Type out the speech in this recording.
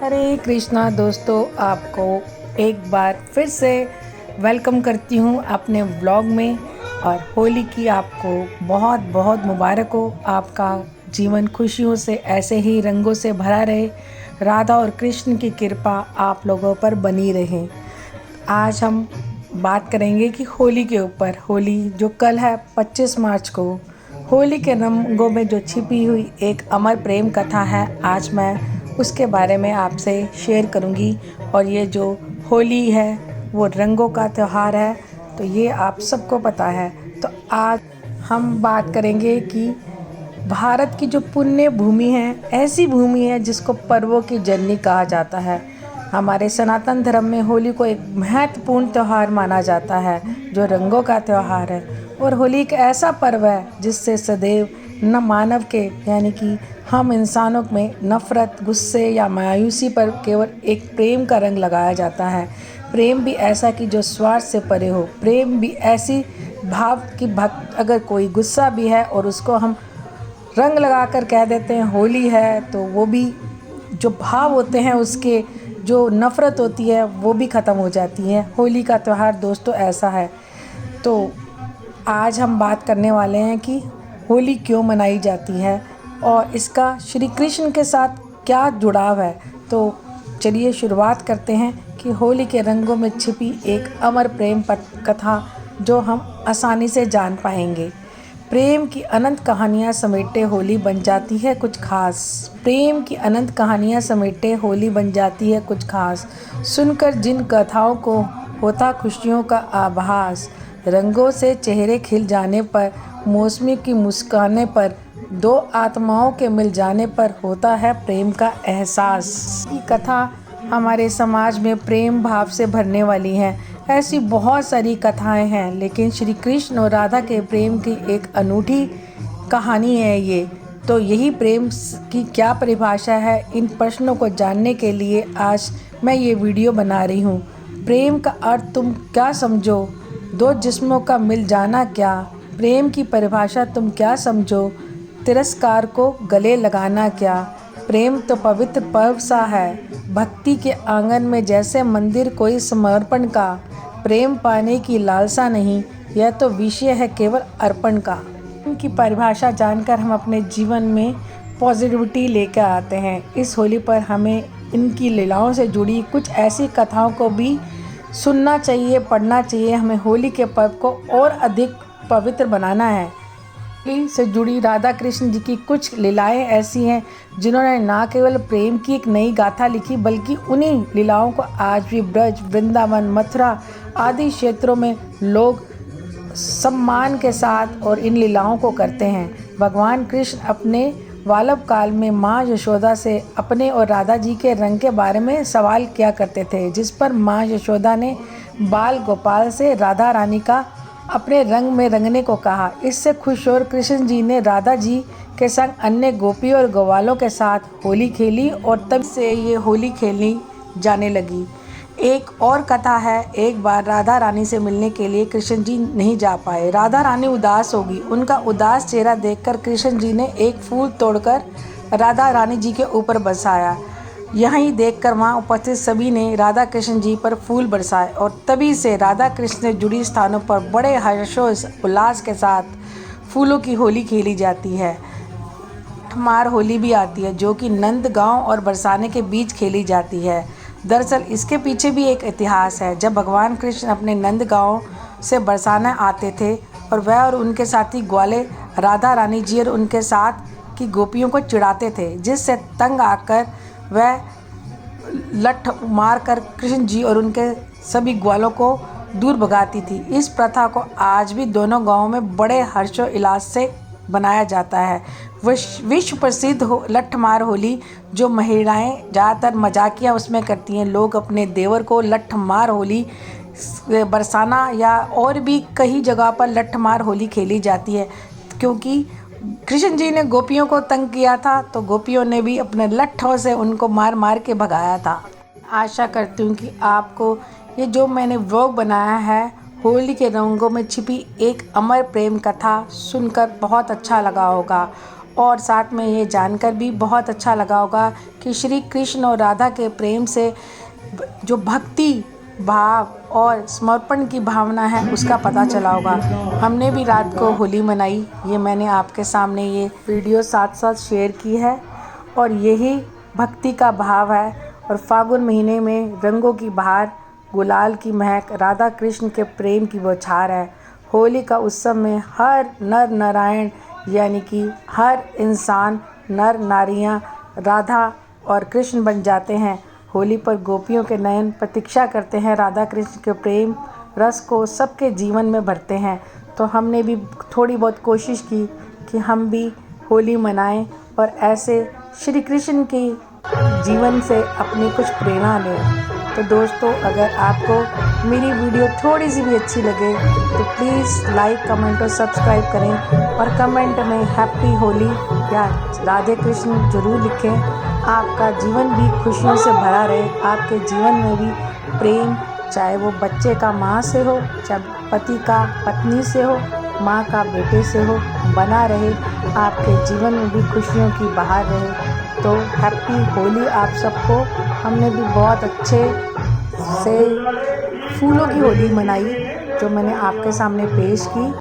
हरे कृष्णा दोस्तों, आपको एक बार फिर से वेलकम करती हूँ अपने व्लॉग में। और होली की आपको बहुत बहुत मुबारक हो। आपका जीवन खुशियों से ऐसे ही रंगों से भरा रहे। राधा और कृष्ण की कृपा आप लोगों पर बनी रहे। आज हम बात करेंगे कि होली के ऊपर। होली जो कल है 25 मार्च को, होली के रंगों में जो छिपी हुई एक अमर प्रेम कथा है, आज मैं उसके बारे में आपसे शेयर करूंगी। और ये जो होली है वो रंगों का त्यौहार है, तो ये आप सबको पता है। तो आज हम बात करेंगे कि भारत की जो पुण्य भूमि है, ऐसी भूमि है जिसको पर्वों की जननी कहा जाता है। हमारे सनातन धर्म में होली को एक महत्वपूर्ण त्यौहार माना जाता है, जो रंगों का त्यौहार है। और होली एक ऐसा पर्व है जिससे सदैव न मानव के यानी कि हम इंसानों में नफ़रत, गुस्से या मायूसी पर केवल एक प्रेम का रंग लगाया जाता है। प्रेम भी ऐसा कि जो स्वार्थ से परे हो। प्रेम भी ऐसी भाव कि भक्त अगर कोई गुस्सा भी है और उसको हम रंग लगाकर कह देते हैं होली है, तो वो भी जो भाव होते हैं, उसके जो नफ़रत होती है वो भी ख़त्म हो जाती है। होली का त्यौहार दोस्तों ऐसा है। तो आज हम बात करने वाले हैं कि होली क्यों मनाई जाती है और इसका श्री कृष्ण के साथ क्या जुड़ाव है। तो चलिए शुरुआत करते हैं कि होली के रंगों में छिपी एक अमर प्रेम कथा जो हम आसानी से जान पाएंगे। प्रेम की अनंत कहानियाँ समेटे होली बन जाती है कुछ खास। प्रेम की अनंत कहानियाँ समेटे होली बन जाती है कुछ खास। सुनकर जिन कथाओं को होता खुशियों का आभास। रंगों से चेहरे खिल जाने पर, मौसमी की मुस्काने पर, दो आत्माओं के मिल जाने पर होता है प्रेम का एहसास। ये कथा हमारे समाज में प्रेम भाव से भरने वाली है। ऐसी बहुत सारी कथाएं हैं, लेकिन श्री कृष्ण और राधा के प्रेम की एक अनूठी कहानी है ये। तो यही प्रेम की क्या परिभाषा है, इन प्रश्नों को जानने के लिए आज मैं ये वीडियो बना रही हूँ। प्रेम का अर्थ तुम क्या समझो, दो जिस्मों का मिल जाना क्या। प्रेम की परिभाषा तुम क्या समझो, तिरस्कार को गले लगाना क्या। प्रेम तो पवित्र पर्व सा है, भक्ति के आंगन में जैसे मंदिर कोई समर्पण का। प्रेम पाने की लालसा नहीं, यह तो विषय है केवल अर्पण का। इनकी परिभाषा जानकर हम अपने जीवन में पॉजिटिविटी लेकर आते हैं। इस होली पर हमें इनकी लीलाओं से जुड़ी कुछ ऐसी कथाओं को भी सुनना चाहिए, पढ़ना चाहिए। हमें होली के पर्व को और अधिक पवित्र बनाना है। होली से जुड़ी राधा कृष्ण जी की कुछ लीलाएं ऐसी हैं जिन्होंने ना केवल प्रेम की एक नई गाथा लिखी, बल्कि उन्हीं लीलाओं को आज भी ब्रज, वृंदावन, मथुरा आदि क्षेत्रों में लोग सम्मान के साथ और इन लीलाओं को करते हैं। भगवान कृष्ण अपने बालक काल में माँ यशोदा से अपने और राधा जी के रंग के बारे में सवाल किया करते थे, जिस पर माँ यशोदा ने बाल गोपाल से राधा रानी का अपने रंग में रंगने को कहा। इससे खुश और कृष्ण जी ने राधा जी के संग अन्य गोपी और ग्वालों के साथ होली खेली और तब से ये होली खेलनी जाने लगी। एक और कथा है, एक बार राधा रानी से मिलने के लिए कृष्ण जी नहीं जा पाए। राधा रानी उदास होगी। उनका उदास चेहरा देखकर कृष्ण जी ने एक फूल तोड़कर राधा रानी जी के ऊपर बरसाया। यहीं देखकर वहाँ उपस्थित सभी ने राधा कृष्ण जी पर फूल बरसाए और तभी से राधा कृष्ण से जुड़ी स्थानों पर बड़े हर्षोल्लास उल्लास के साथ फूलों की होली खेली जाती है। मार होली भी आती है, जो कि नंदगांव और बरसाने के बीच खेली जाती है। दरअसल इसके पीछे भी एक इतिहास है। जब भगवान कृष्ण अपने नंदगांव से बरसाना आते थे और वह और उनके साथी ग्वाले राधा रानी जी और उनके साथ की गोपियों को चिढ़ाते थे, जिससे तंग आकर वह लठ मार कर कृष्ण जी और उनके सभी ग्वालों को दूर भगाती थी। इस प्रथा को आज भी दोनों गांवों में बड़े हर्षोल्लास से बनाया जाता है। विश्व प्रसिद्ध लठमार होली, जो महिलाएं ज़्यादातर मजाकिया उसमें करती हैं। लोग अपने देवर को लठमार होली बरसाना या और भी कई जगह पर लठमार होली खेली जाती है, क्योंकि कृष्ण जी ने गोपियों को तंग किया था, तो गोपियों ने भी अपने लट्ठों से उनको मार मार के भगाया था। आशा करती हूँ कि आपको ये जो मैंने व्लॉग बनाया है, होली के रंगों में छिपी एक अमर प्रेम कथा, सुनकर बहुत अच्छा लगा होगा। और साथ में ये जानकर भी बहुत अच्छा लगा होगा कि श्री कृष्ण और राधा के प्रेम से जो भक्ति भाव और समर्पण की भावना है उसका पता चला होगा। हमने भी रात को होली मनाई, ये मैंने आपके सामने ये वीडियो साथ साथ शेयर की है और यही भक्ति का भाव है। और फागुन महीने में रंगों की बहार, गुलाल की महक, राधा कृष्ण के प्रेम की बौछार है। होली का उत्सव में हर नर नारायण यानी कि हर इंसान नर नारियां राधा और कृष्ण बन जाते हैं। होली पर गोपियों के नयन प्रतीक्षा करते हैं, राधा कृष्ण के प्रेम रस को सबके जीवन में भरते हैं। तो हमने भी थोड़ी बहुत कोशिश की कि हम भी होली मनाएं और ऐसे श्री कृष्ण की जीवन से अपनी कुछ प्रेरणा लें। तो दोस्तों, अगर आपको मेरी वीडियो थोड़ी सी भी अच्छी लगे तो प्लीज़ लाइक, कमेंट और सब्सक्राइब करें और कमेंट में हैप्पी होली या राधे कृष्ण ज़रूर लिखें। आपका जीवन भी खुशियों से भरा रहे, आपके जीवन में भी प्रेम, चाहे वो बच्चे का माँ से हो, चाहे पति का पत्नी से हो, माँ का बेटे से हो, बना रहे। आपके जीवन में भी खुशियों की बहार रहे। तो हैप्पी होली आप सबको। हमने भी बहुत अच्छे से फूलों की होली मनाई जो मैंने आपके सामने पेश की।